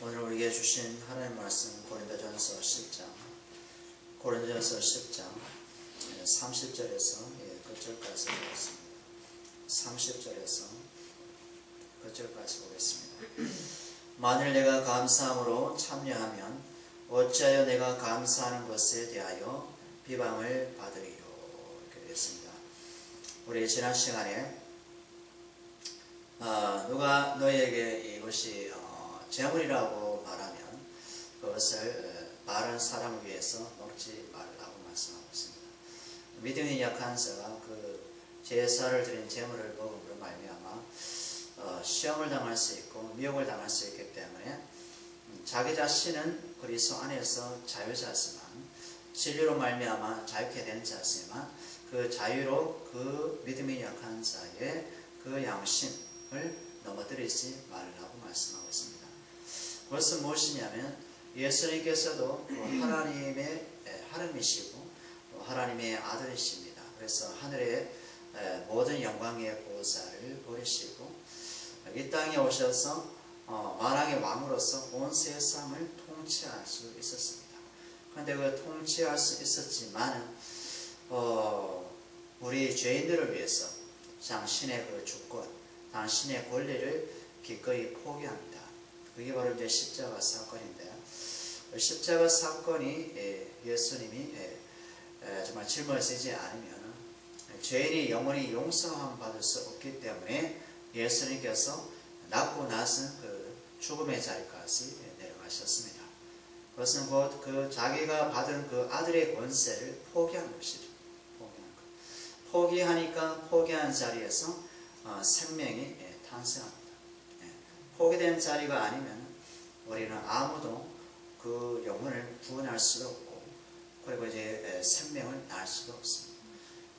오늘 우리에게 주신 하나님 말씀 고린도전서 10장 30절에서 끝절까지 보겠습니다. 30절에서 끝절까지 보겠습니다. 만일 내가 감사함으로 참여하면 어찌하여 내가 감사하는 것에 대하여 비방을 받으리요. 이렇게 되었습니다. 우리 지난 시간에 누가 너희에게 이것이 재물이라고 말하면 그것을 바른 사람을 위해서 먹지 말라고 말씀하고 있습니다. 믿음이 약한 자가 그 제사를 드린 재물을 먹음으로 말미암아 시험을 당할 수 있고 미혹을 당할 수 있기 때문에 자기 자신은 그리스도 안에서 자유자지만 진리로 말미암아 자유케 된 자지만 그 자유로 그 믿음이 약한 자의 그 양심을 넘어뜨리지 말라고 말씀하고 있습니다. 그것은 무엇이냐면 예수님께서도 하나님의 하나님이시고 하나님의 아들이십니다. 그래서 하늘의 모든 영광의 보좌를 버리시고 이 땅에 오셔서 만왕의 왕으로서 온 세상을 통치할 수 있었습니다. 그런데 그 통치할 수 있었지만 우리 죄인들을 위해서 당신의 그 주권, 당신의 권리를 기꺼이 포기합니다. 그게 바로 이제 십자가 사건인데, 십자가 사건이 예수님이 정말 짊어지지 않으면 죄인이 영원히 용서함 받을 수 없기 때문에 예수님께서 낫고 나선 그 죽음의 자리까지 내려가셨습니다. 그것은 곧 그 자기가 받은 그 아들의 권세를 포기한 것이죠. 포기하니까 포기한 자리에서 생명이 탄생합니다. 포기된 자리가 아니면 우리는 아무도 그 영혼을 구원할 수도 없고 그리고 이제 생명을 낳을 수도 없습니다.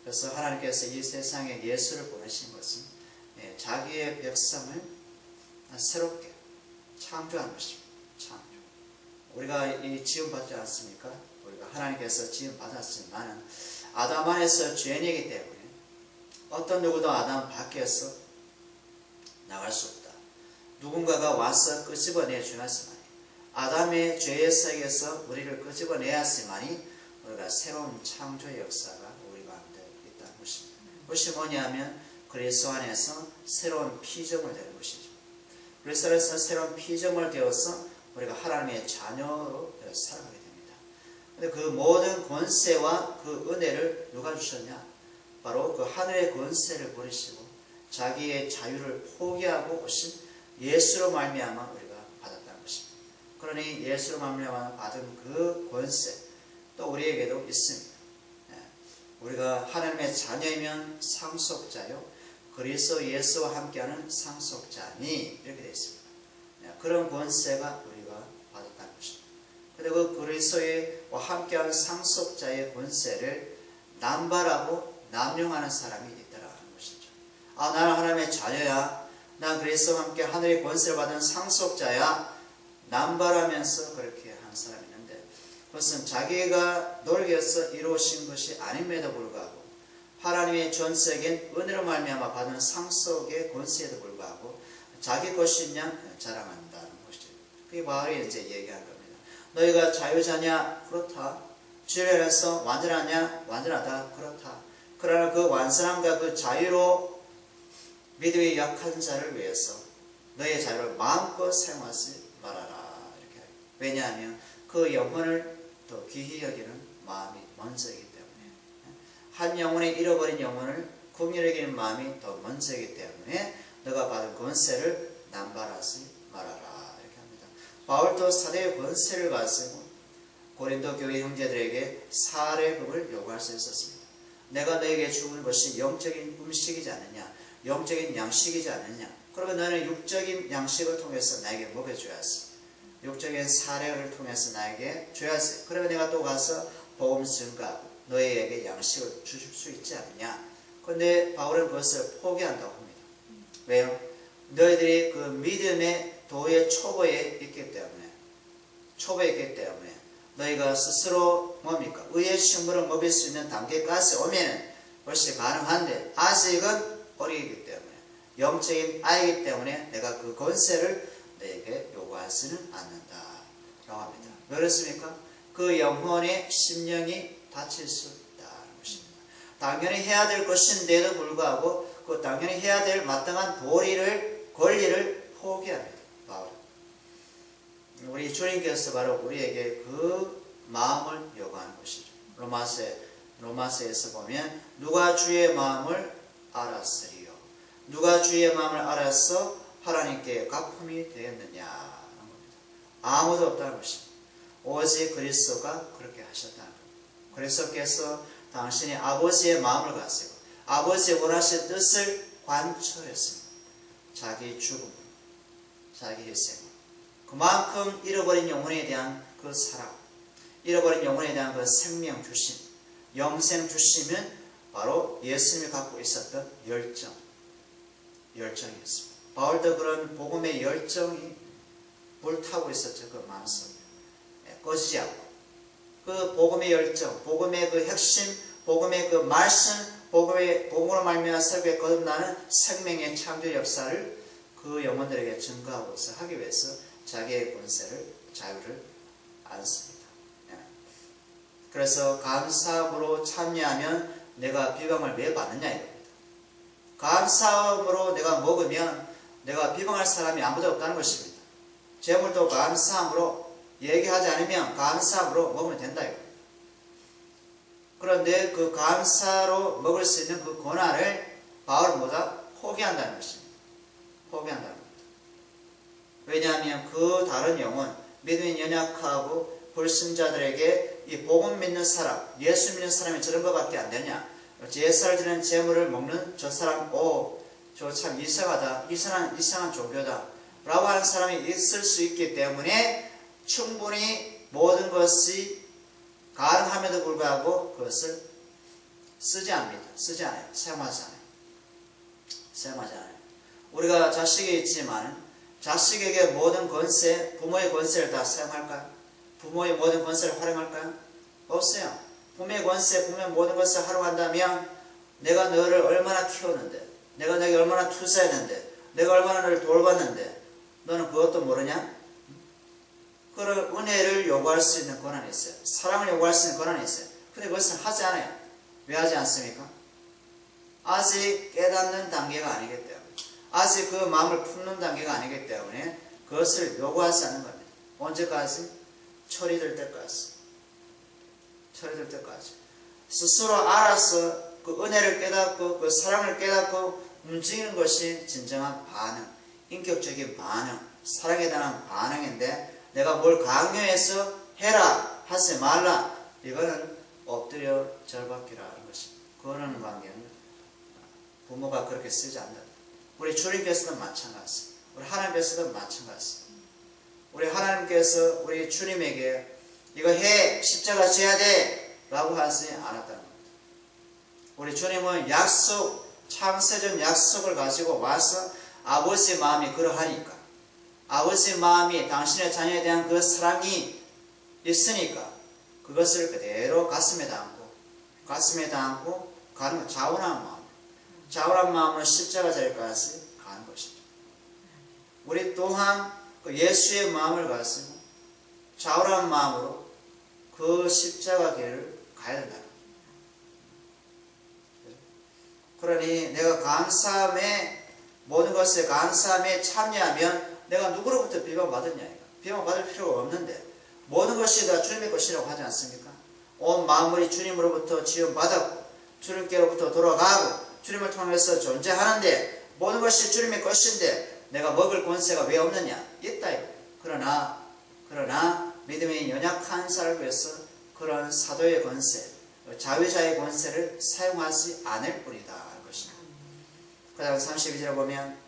그래서 하나님께서 이 세상에 예수를 보내신 것은 자기의 백성을 새롭게 창조한 것입니다. 창조. 우리가 이 지음 받지 않습니까? 우리가 하나님께서 지음 받았지만 아담 안에서 죄인이기 때문에 어떤 누구도 아담 밖에서 나갈 수 없다. 누군가가 와서 끄집어내 주었으니 아담의 죄의 세계에서 우리를 끄집어내었으니 우리가 새로운 창조의 역사가 우리 가운데 있다는 것입니다. 그것이 뭐냐면 그리스도 안에서 새로운 피조물 되는 것이죠. 그리스도 안에서 새로운 피조물 되어서 우리가 하나님의 자녀로 살아가게 됩니다. 그런데 그 모든 권세와 그 은혜를 누가 주셨냐? 바로 그 하늘의 권세를 버리시고 자기의 자유를 포기하고 오신 예수로 말미암아 우리가 받았다는 것입니다. 그러니 예수로 말미암아 받은 그 권세 또 우리에게도 있습니다. 우리가 하나님의 자녀이면 상속자요 그리스도 예수와 함께하는 상속자니 이렇게 되어 있습니다. 그런 권세가 우리가 받았다는 것입니다. 그런데 그 그리스도와 함께하는 상속자의 권세를 남발하고 남용하는 사람이 있다라는 것이죠. 나는 하나님의 자녀야. 난 그리스도와 함께 하늘의 권세를 받은 상속자야. 남발하면서 그렇게 하는 사람이 있는데 그것은 자기가 노력해서 이루어진 것이 아님에도 불구하고 하나님의 전세계인 은혜로 말미암아 받은 상속의 권세에도 불구하고 자기 것인 양 자랑한다는 것이죠. 그게 바울이 이제 얘기한 겁니다. 너희가 자유자냐? 그렇다. 주를 위해서 완전하냐? 완전하다. 그렇다. 그러나 그 완전함과 그 자유로 믿음이 약한 자를 위해서 너의 자유를 마음껏 사용하지 말아라. 이렇게. 왜냐하면 그 영혼을 더 귀히 여기는 마음이 먼저이기 때문에 한 영혼이 잃어버린 영혼을 긍휼히 여기는 마음이 더 먼저이기 때문에 너가 받은 권세를 남발하지 말아라. 이렇게 합니다. 바울도 사대의 권세를 가지고 고린도 교회 형제들에게 사례금을 요구할 수 있었습니다. 내가 너에게 주는 것이 영적인 음식이지 않느냐? 영적인 양식이지 않느냐? 그러면 너는 육적인 양식을 통해서 나에게 먹여줘야지. 육적인 사례를 통해서 나에게 줘야지. 그러면 내가 또 가서 복음 증가하고 너희에게 양식을 주실 수 있지 않느냐? 그런데 바울은 그것을 포기한다고 합니다. 왜요? 너희들이 그 믿음의 도의 초보에 있기 때문에 너희가 스스로 뭡니까? 의의 식물을 먹일 수 있는 단계까지 오면 그것이 가능한데 아직은 어리기 때문에 영적인 아이기 때문에 내가 그 권세를 너에게 요구하지 다하지는 않는다 라고 합니다. 왜 그렇습니까? 그 영혼의 심령이 다칠 수 있다는 것입니다. 당연히 해야 될 것인데도 불구하고 그 당연히 해야 될 마땅한 권리를 포기합니다. 바울은. 우리 주님께서 바로 우리에게 그 마음을 요구하는 것이죠. 로마서에서 보면 누가 주의 마음을 알았으리요. 누가 주의 마음을 알아서 하나님께 가품이 되었느냐는 겁니다. 아무도 없다는 것입니다. 오직 그리스도가 그렇게 하셨다는 겁니다. 그리스도께서 당신이 아버지의 마음을 가지고 아버지의 원하신 뜻을 관철했습니다. 자기 죽음, 자기 희생, 그만큼 잃어버린 영혼에 대한 그 사랑, 잃어버린 영혼에 대한 그 생명 주심, 영생 주심은 바로 예수님이 갖고 있었던 열정이었습니다. 바울도 그런 복음의 열정이 불타고 있었죠. 그 마음속에 꺼지지 않고 그 복음의 열정, 복음의 그 핵심, 복음의 그 말씀, 복음으로 말미암아 설교에 거듭나는 생명의 창조 역사를 그 영혼들에게 증거하고서 하기 위해서 자기의 권세를, 자유를 안습니다. 그래서 감사함으로 참여하면 내가 비방을 왜 받느냐 이겁니다. 감사함으로 내가 먹으면 내가 비방할 사람이 아무도 없다는 것입니다. 재물도 감사함으로 얘기하지 않으면 감사함으로 먹으면 된다 이겁니다. 그런데 그 감사로 먹을 수 있는 그 권한을 바울은 뭐다? 포기한다는 것입니다. 포기한다는 겁니다. 왜냐하면 그 다른 영혼, 믿음이 연약하고 불신자들에게 이 복음 믿는 사람, 예수 믿는 사람이 저런 것밖에 안 되냐? 제살 지는 재물을 먹는 저 사람, 저 참 이상하다, 이상한 종교다 라고 하는 사람이 있을 수 있기 때문에 충분히 모든 것이 가능함에도 불구하고 그것을 쓰지 않아요. 사용하지 않아요. 우리가 자식이 있지만 자식에게 모든 권세, 부모의 권세를 다 사용할까요? 부모의 모든 권세를 활용할까요? 없어요. 부모의 권세, 부모의 모든 것을 활용한다면 내가 너를 얼마나 키웠는데, 내가 너에게 얼마나 투자했는데, 내가 얼마나 너를 돌봤는데 너는 그것도 모르냐? 그런 은혜를 요구할 수 있는 권한이 있어요. 사랑을 요구할 수 있는 권한이 있어요. 근데 그것은 하지 않아요. 왜 하지 않습니까? 아직 깨닫는 단계가 아니기 때문에, 아직 그 마음을 품는 단계가 아니기 때문에 그것을 요구하지 않는 겁니다. 언제까지? 철이 들 때까지. 스스로 알아서 그 은혜를 깨닫고 그 사랑을 깨닫고 움직이는 것이 진정한 반응, 인격적인 반응, 사랑에 대한 반응인데 내가 뭘 강요해서 해라, 하지 말라, 이거는 엎드려 절받기라는 것입니다. 그러는 관계는 부모가 그렇게 쓰지 않는다. 우리 주님께서도 마찬가지입니다. 우리 하나님께서도 마찬가지입니다. 우리 하나님께서 우리 주님에게 이거 해, 십자가 져야 돼 라고 하지 않았다는 겁니다. 우리 주님은 창세전 약속을 가지고 와서 아버지의 마음이 그러하니까, 아버지의 마음이 당신의 자녀에 대한 그 사랑이 있으니까 그것을 그대로 가슴에 담고 가는 것, 자원한 마음으로 십자가 자리까지 가는 것이죠. 우리 또한 그 예수의 마음을 가지고 자원한 마음으로 그 십자가 길을 가야 된다. 그러니 내가 감사함에, 모든 것에 감사함에 참여하면 내가 누구로부터 비방받았냐? 비방받을 필요가 없는데 모든 것이 다 주님의 것이라고 하지 않습니까? 온 만물이 주님으로부터 지음받았고 주님께로부터 돌아가고 주님을 통해서 존재하는데 모든 것이 주님의 것인데 내가 먹을 권세가 왜 없느냐? 있다 이거. 그러나 믿음의 연약한 사람을 위해서 그런 사도의 권세, 자유자의 권세를 사용하지 않을 뿐이다 하는 것입니다. 그 다음 32절에 보면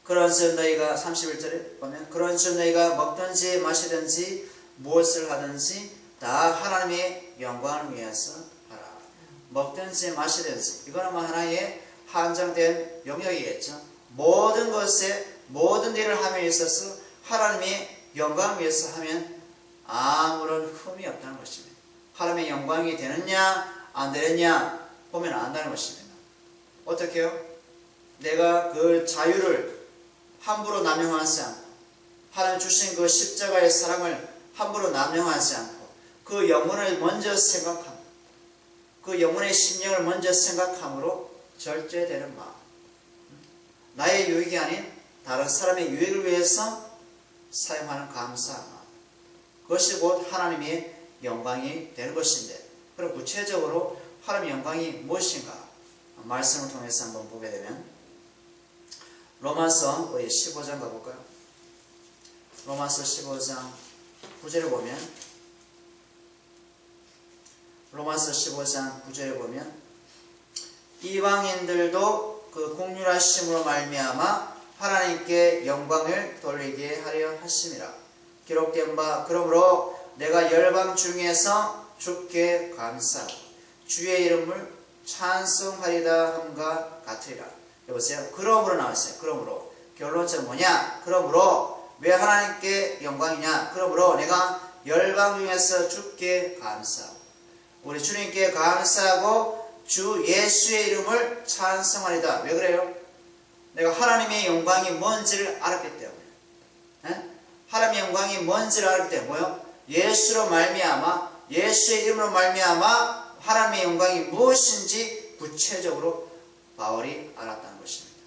그런즉 너희가 31절에 보면 그런즉 너희가 먹든지 마시든지 무엇을 하든지 다 하나님의 영광을 위해서 하라. 먹든지 마시든지 이거는 하나의 한정된 영역이겠죠. 모든 것에 모든 일을 함에 있어서 하나님의 영광을 위해서 하면 아무런 흠이 없다는 것입니다. 하나님의 영광이 되느냐 안 되느냐 보면 안다는 것입니다. 어떻게 해요? 내가 그 자유를 함부로 남용하지 않고 하나님 주신 그 십자가의 사랑을 함부로 남용하지 않고 그 영혼을 먼저 생각하고 그 영혼의 심령을 먼저 생각함으로 절제되는 마음, 나의 유익이 아닌 다른 사람의 유익을 위해서 사용하는 감사한 마음, 그것이 곧 하나님의 영광이 되는 것인데, 그럼 구체적으로 하나님의 영광이 무엇인가 말씀을 통해서 한번 보게 되면 로마서 우리 15장 가볼까요? 로마서 15장 9절을 보면, 로마서 15장 9절에 보면 이방인들도 그 긍휼하심으로 말미암아 하나님께 영광을 돌리게 하려 하심이라. 기록된 바 그러므로 내가 열방 중에서 주께 감사하고 주의 이름을 찬송하리다 함과 같으리라. 여보세요. 그러므로 나왔어요. 그러므로. 결론은 뭐냐? 그러므로 왜 하나님께 영광이냐? 그러므로 내가 열방 중에서 주께 감사하고 우리 주님께 감사하고 주 예수의 이름을 찬송하리다. 왜 그래요? 내가 하나님의 영광이 뭔지를 알았기 때문에. 하나님의 영광이 뭔지를 알았기 때문에 뭐요? 예수로 말미암아, 예수의 이름으로 말미암아 하나님의 영광이 무엇인지 구체적으로 바울이 알았다는 것입니다.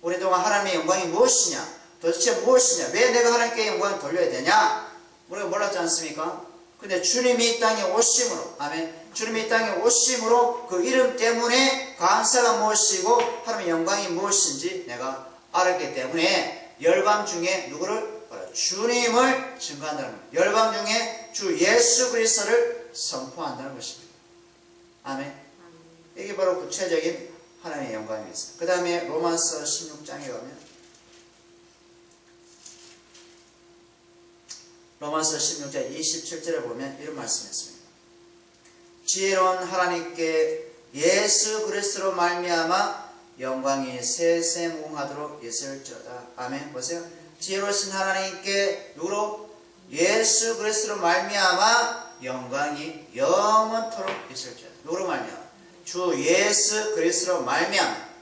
오랫동안 하나님의 영광이 무엇이냐? 도대체 무엇이냐? 왜 내가 하나님께 영광을 돌려야 되냐? 우리가 몰랐지 않습니까? 근데 주님이 이 땅에 오심으로, 아멘. 주님이 이 땅에 오심으로 그 이름 때문에 감사가 무엇이고 하나님의 영광이 무엇인지 내가 알았기 때문에 열방 중에 누구를? 주님을 증거한다는 겁니다. 열방 중에 주 예수 그리스도를 선포한다는 것입니다. 아멘. 이게 바로 구체적인 하나님의 영광입니다. 그 다음에 로마서 16장에 가면 로마서 16장 27절에 보면 이런 말씀이 있습니다. 지혜로운 하나님께 예수 그리스도로 말미암아 영광이 세세무궁하도록 있을지어다. 아멘. 보세요. 지혜로우신 하나님께 누구로? 예수 그리스도로 말미암아 영광이 영원토록 있을지어다. 누구로 말미암아? 주 예수 그리스도로 말미암아.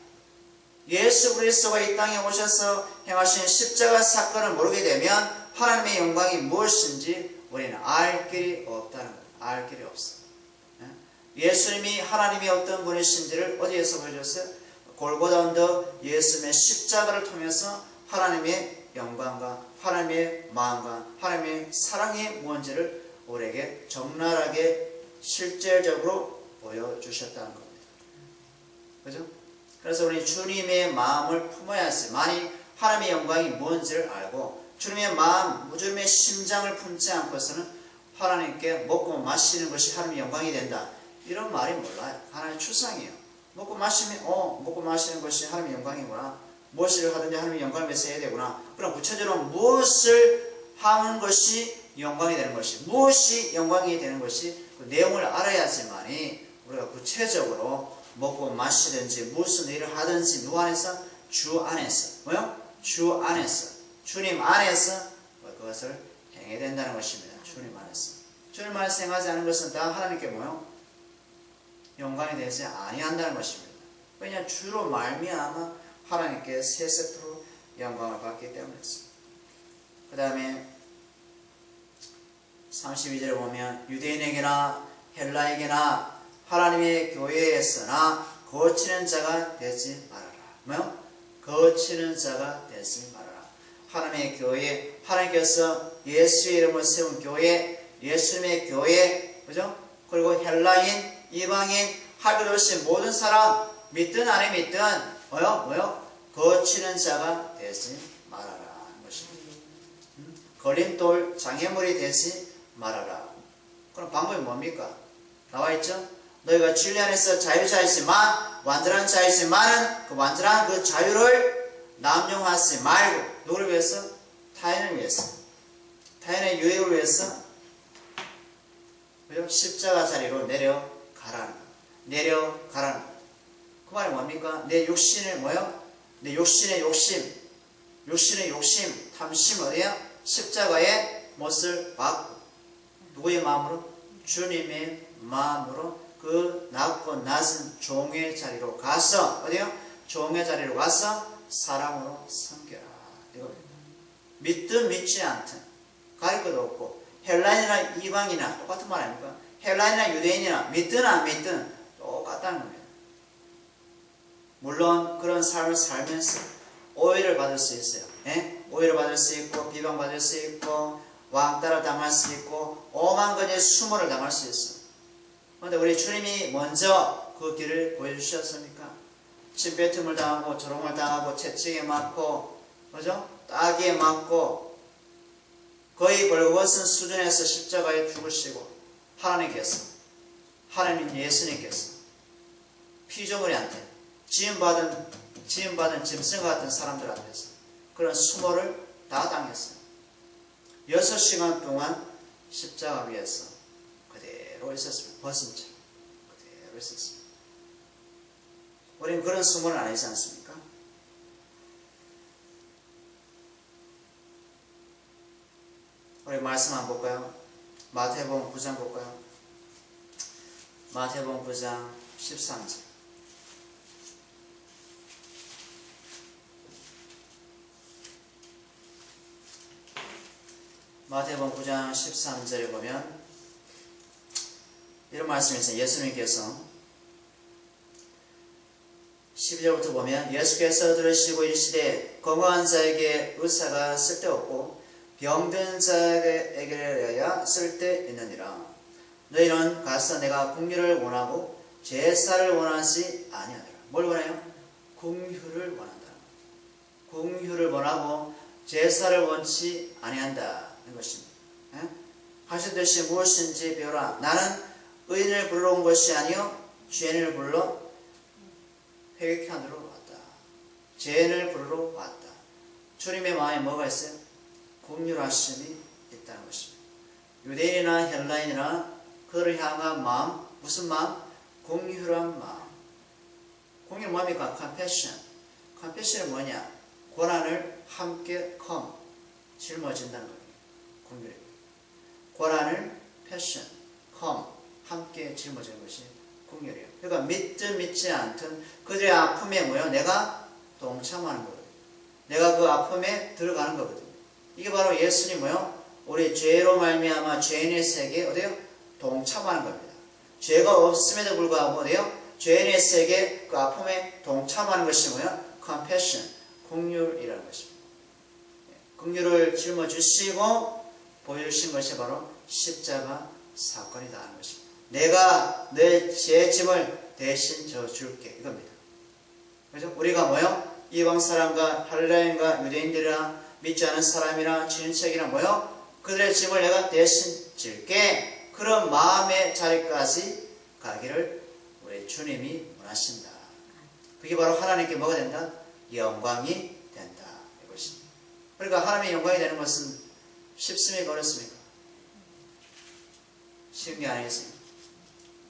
예수 그리스도가 이 땅에 오셔서 행하신 십자가 사건을 모르게 되면 하나님의 영광이 무엇인지 우리는 알 길이 없다는 거예요. 알 길이 없어. 예수님이 하나님이 어떤 분이신지를 어디에서 보여줬어요? 골고다 언덕 예수님의 십자가를 통해서 하나님의 영광과 하나님의 마음과 하나님의 사랑이 뭔지를 우리에게 적나라하게 실제적으로 보여주셨다는 겁니다. 그죠? 그래서 우리 주님의 마음을 품어야지. 만일 하나님의 영광이 뭔지를 알고 주님의 마음, 주님의 심장을 품지 않고서는 하나님께 먹고 마시는 것이 하나님의 영광이 된다. 이런 말이 몰라요. 하나님의 추상이에요. 먹고 마시는 것이 하나님의 영광이구나. 무엇을 하든지 하나님의 영광을 위해서 해야 되구나. 그럼 구체적으로 무엇을 하는 것이 영광이 되는 것이, 무엇이 영광이 되는 것이 그 내용을 알아야지만이 우리가 구체적으로 먹고 마시든지 무슨 일을 하든지 누구 안에서? 주 안에서. 뭐요? 주 안에서. 주님 안에서 그것을 행해야 된다는 것입니다. 주님 안에서. 주님 안에서 행하지 않은 것은 다 하나님께 뭐요? 영광이 되지 아니한다는 것입니다. 왜냐? 주로 말미암아 하나님께 세세토록 영광을 받기 때문이었습니다. 그 다음에 32절에 보면 유대인에게나 헬라에게나 하나님의 교회에서나 거치는 자가 되지 말아라. 뭐요? 거치는 자가 되지 말아라. 하나님의 교회, 하나님께서 예수의 이름을 세운 교회, 예수님의 교회, 그죠? 그리고 헬라인, 이방인, 하나님을 오신 모든 사람, 믿든 안 믿든 뭐요? 거치는 자가 되지 말아라 하는 것입니다. 걸림돌, 장애물이 되지 말아라. 그럼 방법이 뭡니까? 나와있죠? 너희가 진리 안에서 자유자이지만 완전한 자이지만은 그 완전한 그 자유를 남용하지 말고 누구를 위해서? 타인을 위해서. 타인의 유익을 위해서 십자가 자리로 내려가라는 거. 내려가라는 거. 그 말이 뭡니까? 내 육신을 뭐요? 내 육신의 욕심, 탐심 어디야? 십자가의 못을 받고 누구의 마음으로? 주님의 마음으로 그 낮고 낮은 종의 자리로 가서 어디요? 종의 자리로 가서 사람으로 섬겨라. 이겁니다. 믿든 믿지 않든 가릴 것도 없고 헬라인이나 이방이나 똑같은 말 아닙니까? 헬라인이나 유대인이나 믿든 안 믿든 똑같다는 겁니다. 물론 그런 삶을 살면서 오해를 받을 수 있어요. 예? 오해를 받을 수 있고 비방받을 수 있고 왕따를 당할 수 있고 오만 가지의 수모를 당할 수 있어요. 그런데 우리 주님이 먼저 그 길을 보여주셨습니까? 침뱉음을 당하고 조롱을 당하고 채찍에 맞고 그죠? 따기에 맞고 거의 벌거벗은 수준에서 십자가에 죽으시고 하나님 예수님께서 피조물한테 지음받은 짐승 같은 사람들 앞에서 그런 수모를 다 당했어요. 6시간 동안 십자가 위에서 그대로 있었습니다. 벗은 채 그대로 있었습니다. 우리는 그런 수모를 안 하지 않습니까? 우리 말씀 한번 볼까요? 마태복음 9장 볼까요? 마태복음 9장 13절. 마태복음 9장 13절에 보면 이런 말씀이 있어요. 예수님께서 12절부터 보면 예수께서 들으시고 이르시되 건강한 자에게 의사가 쓸데없고 병든 자에게야 쓸데있느니라. 너희는 가서 내가 긍휼을 원하고 제사를 원하지 아니하노라. 뭘 원해요? 긍휼을 원한다. 긍휼을 원하고 제사를 원치 아니한다. 것입니다. 하시듯이 무엇인지 배우라. 나는 의인을 불러 온 것이 아니요 죄인을 불러 회개케 하러 왔다. 죄인을 부르러 왔다. 주님의 마음에 뭐가 있어요? 긍휼하심이 있다는 것입니다. 유대인이나 헬라인이나 그를 향한 마음, 무슨 마음? 긍휼한 마음. 긍휼 뭡니까? 컴패션. 컴패션은 뭐냐? 고난을 함께 짊어진다는 거예요. 긍휼입니다. 고난을 패션, 함께 짊어지는 것이 긍휼이에요. 그러니까 믿든 믿지 않든 그들의 아픔에 뭐요? 내가 동참하는 거거든요. 내가 그 아픔에 들어가는 거거든요. 이게 바로 예수님 뭐요? 우리 죄로 말미암아 죄인의 세계에 어디요? 동참하는 겁니다. 죄가 없음에도 불구하고 어디요? 죄인의 세계에 그 아픔에 동참하는 것이 뭐요? compassion, 긍휼이라는 것입니다. 긍휼을 짊어주시고 보여주신 것이 바로 십자가 사건이다 하는 것입니다. 내가 내 죄 짐을 대신 져줄게 이겁니다. 그죠? 우리가 뭐요? 이방 사람과 헬라인과 유대인들이나 믿지 않은 사람이나 친척이나 뭐요? 그들의 짐을 내가 대신 질게. 그런 마음의 자리까지 가기를 우리 주님이 원하신다. 그게 바로 하나님께 뭐가 된다? 영광이 된다 이것입니다. 그러니까 하나님의 영광이 되는 것은 쉽습니까? 어렵습니까? 쉬운 게 아니겠습니까?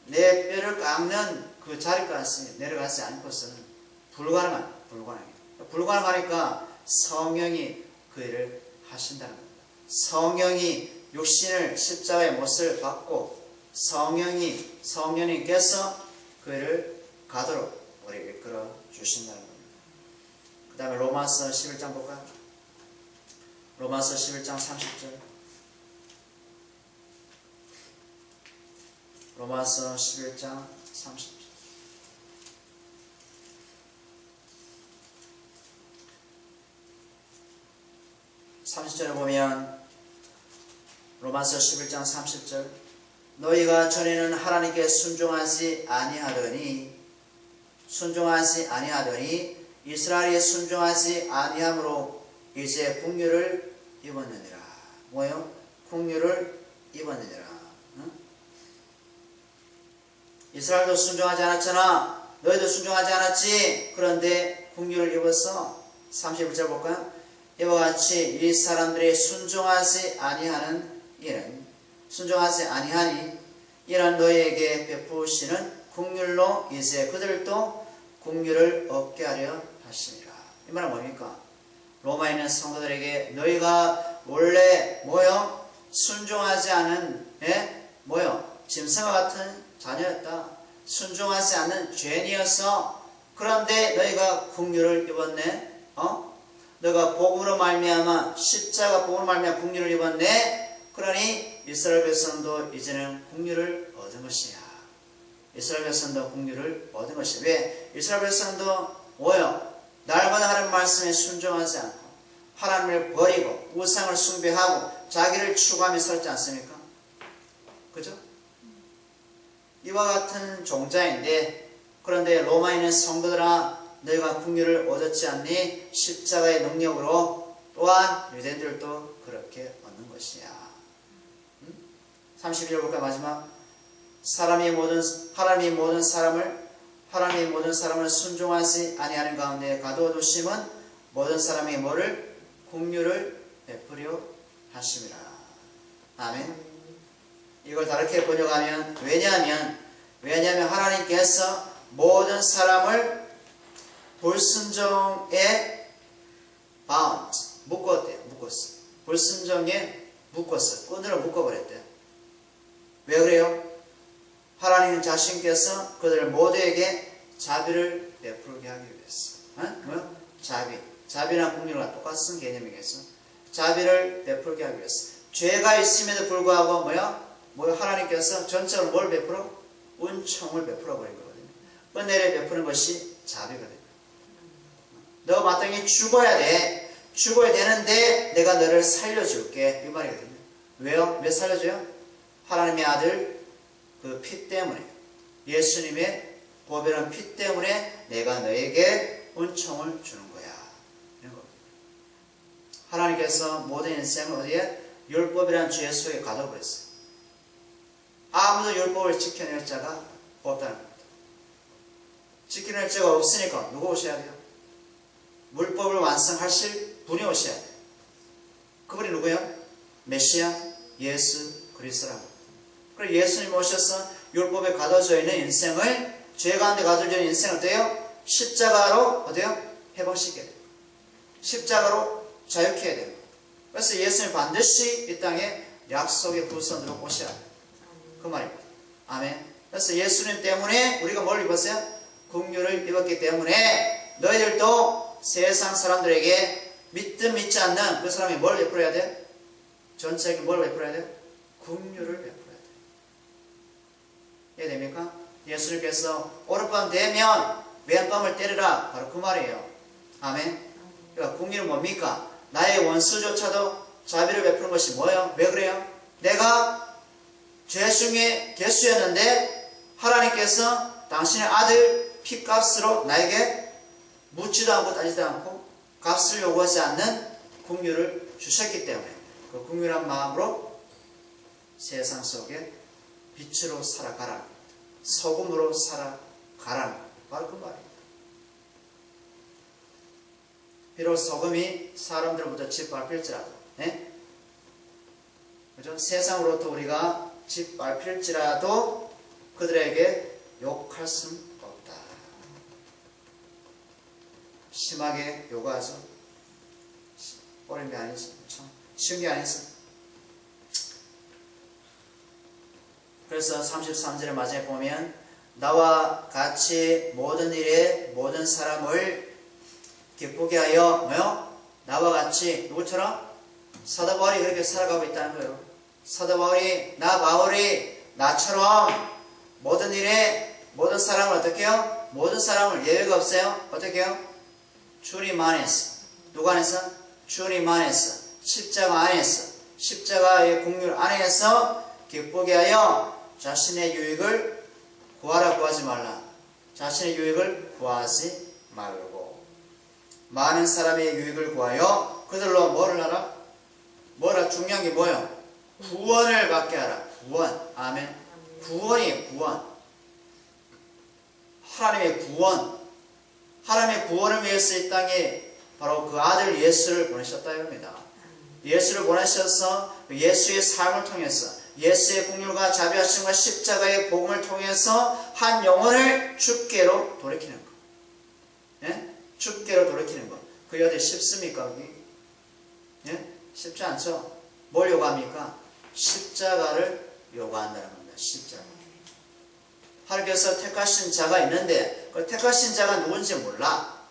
내 뼈를 깎는 그 자리까지 내려가지 않고서는 불가능하니까 성령이 그 일을 하신다는 겁니다. 성령이 육신을 십자가의 못을 받고 성령님께서 그 일을 가도록 우리에게 이끌어 주신다는 겁니다. 그 다음에 로마서 11장 볼까요? 로마서 11장 30절. 로마서 11장 30절. (30절에) 보면 로마서 11장 30절. 너희가 전에는 하나님께 순종하지 아니하더니 이스라엘이 순종하지 아니함으로 이제 긍휼을 입었느니라. 뭐요? 긍휼을 입었느니라. 응? 이스라엘도 순종하지 않았잖아. 너희도 순종하지 않았지. 그런데 긍휼을 입었어. 31절 볼까요? 이와 같이 이 사람들이 순종하지 아니하니 이는 너희에게 베푸시는 긍휼로 이제 그들도 긍휼을 얻게 하려 하시니라. 이 말은 뭡니까? 로마에 있는 성도들에게 너희가 원래 뭐요? 순종하지 않은 짐승과 같은 자녀였다. 순종하지 않는 죄인이었어. 그런데 너희가 긍휼을 입었네. 너가 복음으로 말미암아 십자가 복음으로 말미암아 국류를 입었네. 그러니 이스라엘 백성도 이제는 국류를 얻은 것이야. 이스라엘 백성도 국류를 얻은 것이야. 왜? 이스라엘 백성도 뭐요? 날마다 하나님 말씀에 순종하지 않고 하나님을 버리고 우상을 숭배하고 자기를 추구하며 살지 않습니까? 그죠? 이와 같은 종자인데, 그런데 로마에 있는 성도들아 너희가 국류를 얻었지 않니? 십자가의 능력으로 또한 유대인들도 그렇게 얻는 것이야. 31절 볼까요? 마지막. 하나님이 모든 사람을 순종하지 아니하는 가운데 가두어두심은 모든 사람에게 뭐를? 국류를 베푸려 하심이라. 아멘. 이걸 다르게 번역하면, 왜냐하면 하나님께서 모든 사람을 불순종에 묶었어. 불순종에 묶었어. 끈으로 묶어버렸대. 왜 그래요? 하나님 자신께서 그들 모두에게 자비를 베풀게 하기 위해서. 뭐요? 자비랑 국류가 똑같은 개념이겠어. 자비를 베풀게 하기 위해서. 죄가 있음에도 불구하고 하나님께서 전적으로 뭘 베풀어? 은총을 베풀어 버린 거거든요. 은혜를 베푸는 것이 자비거든요. 너 마땅히 죽어야 돼. 죽어야 되는데 내가 너를 살려줄게. 이 말이거든요. 왜요? 왜 살려줘요? 하나님의 아들 그 피 때문에, 예수님의 보배로운 피 때문에 내가 너에게 은총을 주는 거야. 이런 겁니다. 하나님께서 모든 인생을 어디에? 율법이라는 죄 속에 가둬버렸어요. 아무도 율법을 지켜낼 자가 없다는 겁니다. 지켜낼 자가 없으니까 누가 오셔야 돼요? 물법을 완성하실 분이 오셔야 돼요. 그분이 누구예요? 메시아 예수 그리스도라고. 그리고 예수님 오셔서 율법에 가둬져 있는 인생을, 죄 가운데 가둬져 있는 인생을 어때요? 십자가로 어때요? 회복시켜야 돼요. 십자가로 자유케 해야 돼요. 그래서 예수님 반드시 이 땅에 약속의 후손으로 오셔야 돼요. 그 말입니다. 아멘. 그래서 예수님 때문에 우리가 뭘 입었어요? 국류를 입었기 때문에 너희들도 세상 사람들에게 믿든 믿지 않는 그 사람이 뭘 베풀어야 돼? 전체에게 뭘 베풀어야 돼? 국류를 베풀어야 돼. 이해됩니까? 예수님께서 오른밤 되면 왼밤을 때리라. 바로 그 말이에요. 아멘. 그러니까 국류는 뭡니까? 나의 원수조차도 자비를 베푸는 것이 뭐예요? 왜 그래요? 내가 죄 중에 개수였는데 하나님께서 당신의 아들 피값으로 나에게 묻지도 않고 따지도 않고 값을 요구하지 않는 국류를 주셨기 때문에 그 국류란 마음으로 세상 속에 빛으로 살아가라. 소금으로 살아가라. 바로 그 말입니다. 비록 소금이 사람들로부터 짓밟힐지라도, 그죠? 세상으로부터 우리가 짓밟힐지라도 그들에게 욕할 수는 없다. 심하게 요구하죠. 어려운 게 아니지. 참 쉬운 게 아니지. 그래서 33절의 마지막에 보면 나와 같이 모든 일에 모든 사람을 기쁘게 하여 나와 같이 누구처럼? 사도 바울이 그렇게 살아가고 있다는 거예요. 사도 바울이 바울이 나처럼 모든 일에 모든 사람을 어떻게 해요? 모든 사람을 예외가 없어요. 어떻게 해요? 주님 안에서. 누구 안에서? 주님 안에서. 십자가 안에서. 십자가의 국률 안에서 기쁘게 하여 자신의 유익을 구하라 구하지 말라. 자신의 유익을 구하지 말고 많은 사람의 유익을 구하여 그들로 뭐를 하라? 뭐라? 중요한 게 뭐예요? 구원을 받게 하라. 구원. 아멘. 구원이에요. 구원. 하나님의 구원. 하나님의 구원을 위해서 이 땅에 바로 그 아들 예수를 보내셨다 합니다. 예수를 보내셔서 예수의 삶을 통해서 예수의 국률과 자비하심과 십자가의 복음을 통해서 한 영혼을 주께로 돌이키는 것. 예? 주께로 돌이키는 것. 그게 어디 쉽습니까? 그게? 예? 쉽지 않죠? 뭘 요구합니까? 십자가를 요구한다는 겁니다. 십자가. 하나님께서 택하신 자가 있는데 그 택하신 자가 누군지 몰라.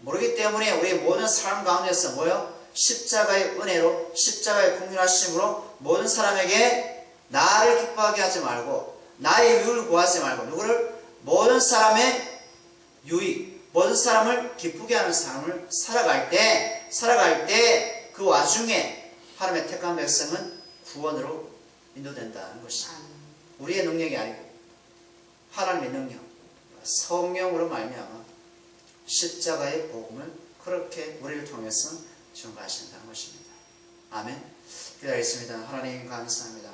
모르기 때문에 우리 모든 삶 가운데서 뭐요? 십자가의 은혜로, 십자가의 국률하심으로 모든 사람에게 나를 기뻐하게 하지 말고 나의 유익을 구하지 말고 누구를? 모든 사람의 유익, 모든 사람을 기쁘게 하는 삶을 살아갈 때 그 와중에 하나님의 택한 백성은 구원으로 인도된다는 것이 우리의 능력이 아니고 하나님의 능력, 성령으로 말미암아 십자가의 복음을 그렇게 우리를 통해서 전가하신다는 것입니다. 아멘. 기도하겠습니다. 하나님 감사합니다.